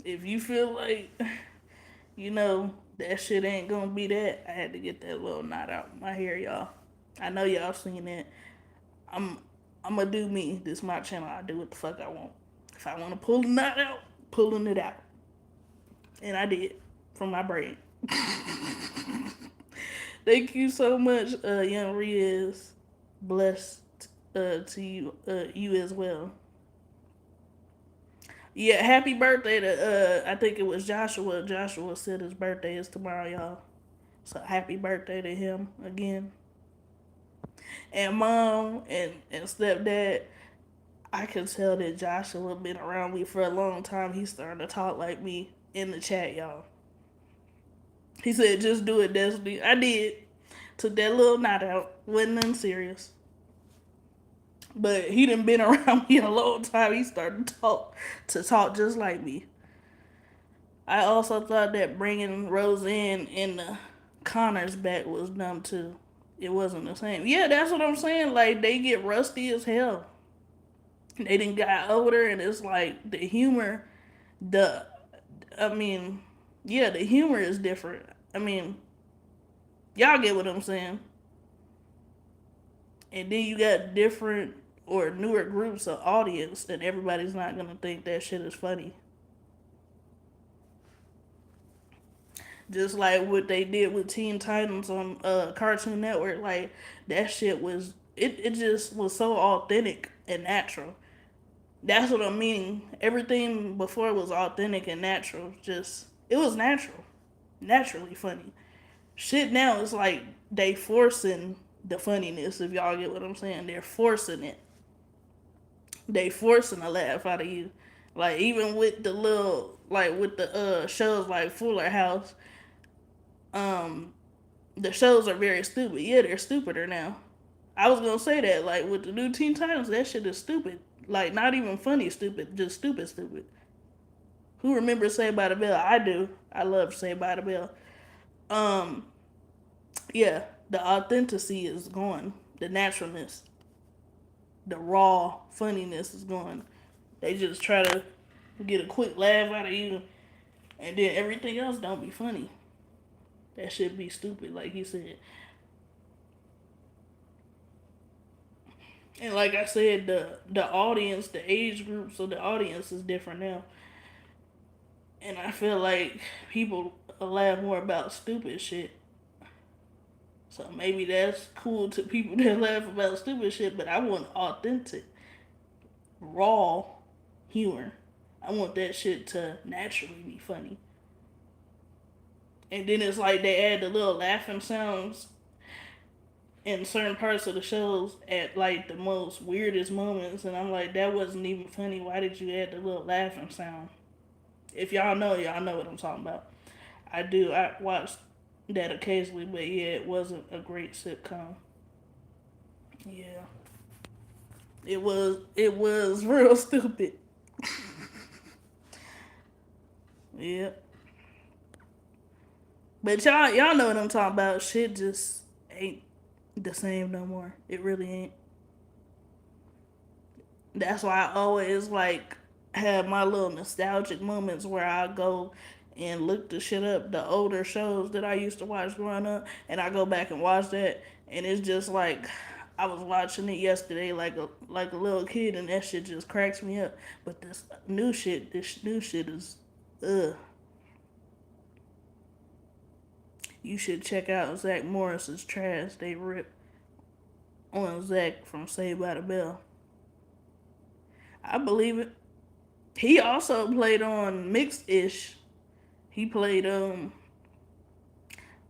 if you feel like, that shit ain't gonna be that, I had to get that little knot out my hair, y'all. I know y'all seen it. I'm I'm gonna do me. This is my channel. I do what the fuck I want. If I want to pull a knot out, pulling it out, and I did from my brain. Thank you so much, young Riaz. Blessed to you, you as well. Yeah, happy birthday to I think it was Joshua. Joshua said his birthday is tomorrow, y'all. So happy birthday to him again. And mom and stepdad, I can tell that Joshua been around me for a long time. He's starting to talk like me in the chat, y'all. He said, "Just do it, Destiny." I did. Took that little knot out. Wasn't nothing serious. But he done been around me a long time. He started to talk just like me. I also thought that bringing Roseanne and the Connors back was dumb too. It wasn't the same. Yeah, that's what I'm saying. Like they get rusty as hell. They didn't got older, and it's like the humor. The, I mean, yeah, the humor is different. I mean, y'all get what I'm saying. And then you got different or newer groups of audience, and everybody's not gonna think that shit is funny. Just like what they did with Teen Titans on Cartoon Network, like that shit was it just was so authentic and natural. That's what I mean. Everything before was authentic and natural. Just it was natural, naturally funny. Shit now is like they forcing the funniness. If y'all get what I'm saying, they're forcing it. They forcing a laugh out of you. Like even with the little like with the shows like Fuller House, um, the shows are very stupid. Yeah, they're stupider now. I was gonna say that like with the new Teen Titans, that shit is stupid. Like not even funny, stupid, just stupid, stupid. Who remembers Saved by the Bell? I do. I love Saved by the Bell. Um, yeah, the authenticity is gone. The naturalness, the raw funniness is gone. They just try to get a quick laugh out of you, and then everything else don't be funny. That should be stupid, like he said. And like I said, the audience, the age groups of the audience is different now. And I feel like people laugh more about stupid shit. So maybe that's cool to people that laugh about stupid shit, but I want authentic, raw humor. I want that shit to naturally be funny. And then it's like they add the little laughing sounds in certain parts of the shows at like the most weirdest moments, and I'm like, that wasn't even funny. Why did you add the little laughing sound? If y'all know what I'm talking about. I do. I watch that occasionally, but yeah, it wasn't a great sitcom. Yeah, it was. It was real stupid. Yeah, but y'all know what I'm talking about. Shit just ain't the same no more. It really ain't. That's why I always like have my little nostalgic moments where I go and look the shit up, the older shows that I used to watch growing up, and I go back and watch that, and it's just like I was watching it yesterday, like a little kid, and that shit just cracks me up. But this new shit is, ugh. You should check out Zach Morris's trash. They rip on Zach from Saved by the Bell. I believe it. He also played on Mixed Ish. He played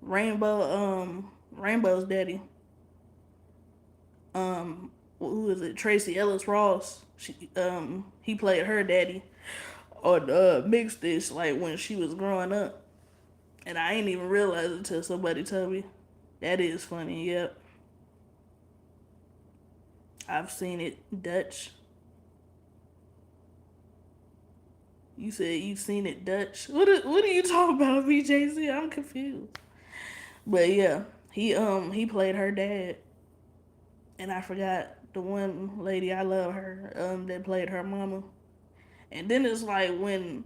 Rainbow's daddy. Who is it? Tracy Ellis Ross. He played her daddy on Mixed Ish like when she was growing up. And I ain't even realize it until somebody told me. That is funny. Yep, I've seen it. Dutch. You said you've seen it, Dutch. What are you talking about, BJC? I'm confused. But yeah, he played her dad, and I forgot the one lady, I love her, that played her mama. And then it's like when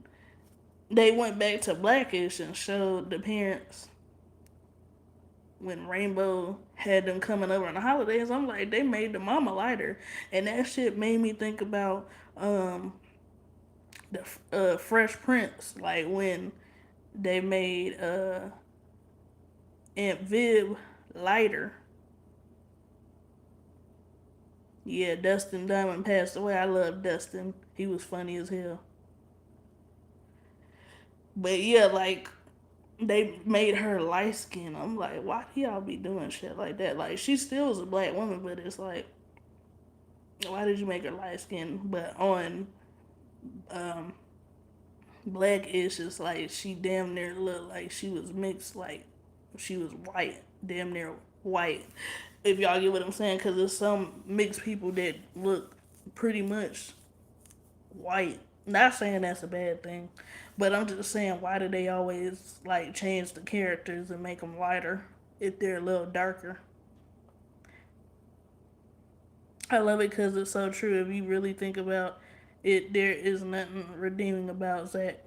they went back to Blackish and showed the parents when Rainbow had them coming over on the holidays. I'm like, they made the mama lighter, and that shit made me think about the Fresh Prince, like when they made Aunt Viv lighter. Yeah, Dustin Diamond passed away. I love Dustin. He was funny as hell. But yeah, like they made her light skin. I'm like, why do y'all be doing shit like that? Like she still was a black woman, but it's like, why did you make her light skin? But on um Blackish, it's like she damn near looked like she was mixed, like she was white, damn near white. If y'all get what I'm saying, because there's some mixed people that look pretty much white. Not saying that's a bad thing, but I'm just saying, why do they always like change the characters and make them lighter if they're a little darker? I love it because it's so true. If you really think about it, there is nothing redeeming about Zach.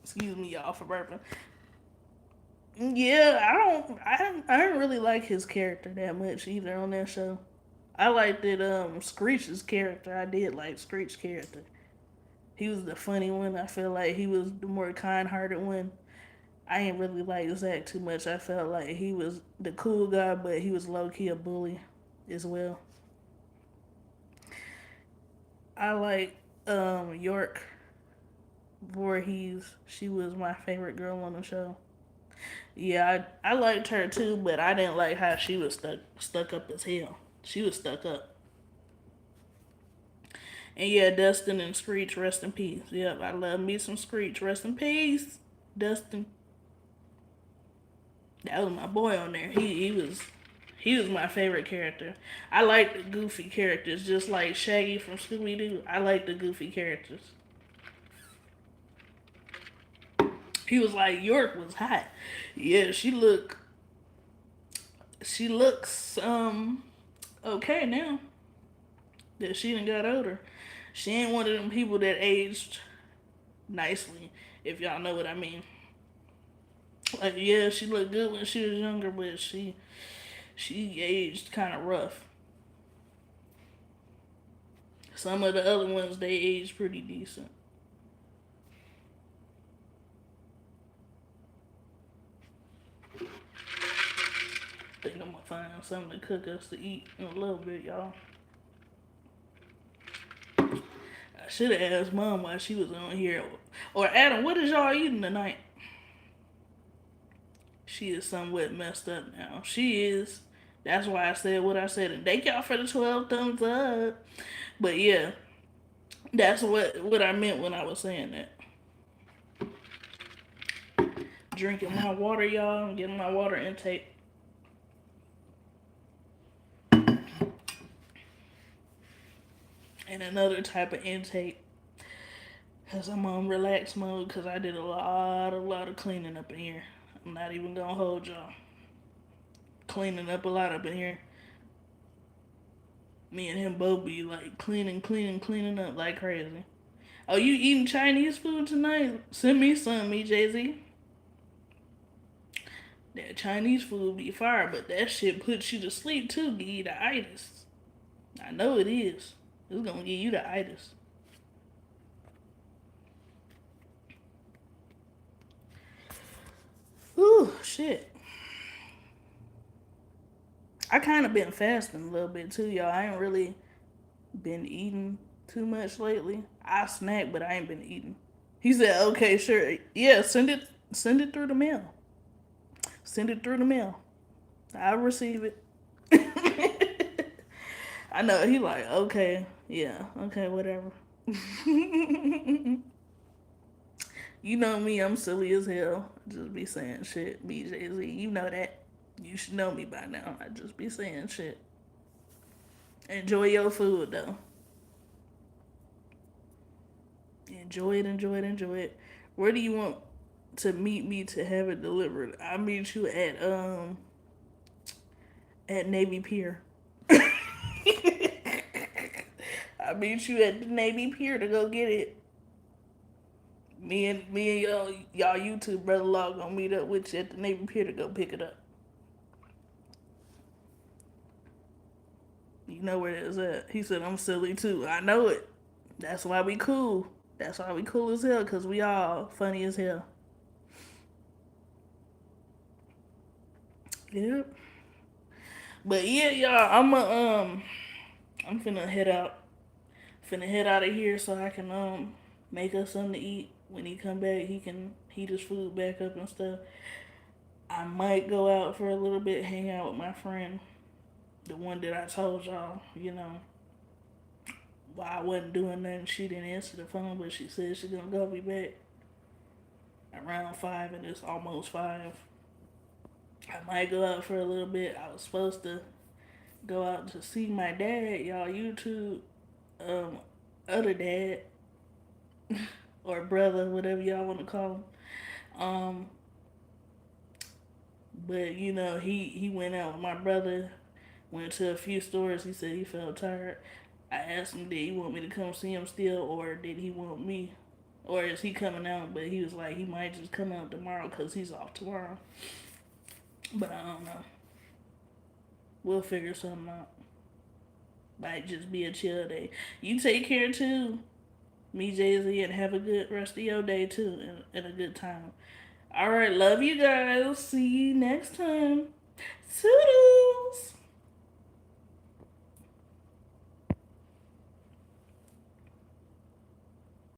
Excuse me, y'all, for burping. Yeah, I don't really like his character that much either on that show. I liked it. Screech's character. I did like Screech's character. He was the funny one. I feel like he was the more kind-hearted one. I ain't really like Zach too much. I felt like he was the cool guy, but he was low key a bully as well. I like York Voorhees. She was my favorite girl on the show. Yeah, I liked her too, but I didn't like how she was stuck up as hell. She was stuck up. And yeah, Dustin and Screech, rest in peace. Yep, I love me some Screech. Rest in peace, Dustin. That was my boy on there. He was my favorite character. I like the goofy characters, just like Shaggy from Scooby Doo. I like the goofy characters. He was like York was hot. Yeah, she looks okay now that she done got older. She ain't one of them people that aged nicely, if y'all know what I mean. Like yeah, she looked good when she was younger, but she aged kind of rough. Some of the other ones they aged pretty decent. I think I'm gonna find something to cook us to eat in a little bit, y'all. I should have asked Mom why she was on here. Or Adam, what is y'all eating tonight? She is somewhat messed up now. She is. That's why I said what I said. And thank y'all for the 12 thumbs up. But yeah, that's what I meant when I was saying that. Drinking my water, y'all. I'm getting my water intake. And another type of intake. Because I'm on relax mode because I did a lot of cleaning up in here. I'm not even going to hold y'all. Cleaning up a lot up in here. Me and him both be like cleaning up like crazy. Oh, you eating Chinese food tonight? Send me some, me Jay Z. That Chinese food be fire, but that shit puts you to sleep too. Give you the itis. I know it is. It's gonna give you the itis. Ooh, shit. I kind of been fasting a little bit too, y'all. I ain't really been eating too much lately. I snack, but I ain't been eating. He said, "Okay, sure, yeah, send it through the mail. Send it through the mail. I'll receive it." I know he like, okay, yeah, okay, whatever. You know me, I'm silly as hell. I just be saying shit. Me, Jay Z, you know that. You should know me by now. I just be saying shit. Enjoy your food though. Enjoy it, enjoy it, enjoy it. Where do you want to meet me to have it delivered? I meet you at Navy Pier. I meet you at the Navy Pier to go get it. Me and y'all YouTube brother log gonna meet up with you at the Navy Pier to go pick it up. You know where that's at. He said I'm silly too. I know it. That's why we cool. That's why we cool as hell, cause we all funny as hell. Yep. But yeah, y'all, I'm finna head out. Finna head out of here so I can make us something to eat. When he come back, he can heat his food back up and stuff. I might go out for a little bit, hang out with my friend, the one that I told y'all, while I wasn't doing nothing, she didn't answer the phone, but she said she's gonna go be back around 5, and it's almost 5. I might go out for a little bit. I was supposed to go out to see my dad, y'all YouTube, um, other dad or brother, whatever y'all want to call him. But he went out with my brother, went to a few stores. He said he felt tired. I asked him, did he want me to come see him still, or did he want me, or is he coming out? But he was like he might just come out tomorrow because he's off tomorrow. But I don't know. We'll figure something out. Might just be a chill day. You take care too, me Jay Z, and have a good rest of your day too, and a good time. All right, love you guys. See you next time. Toodles.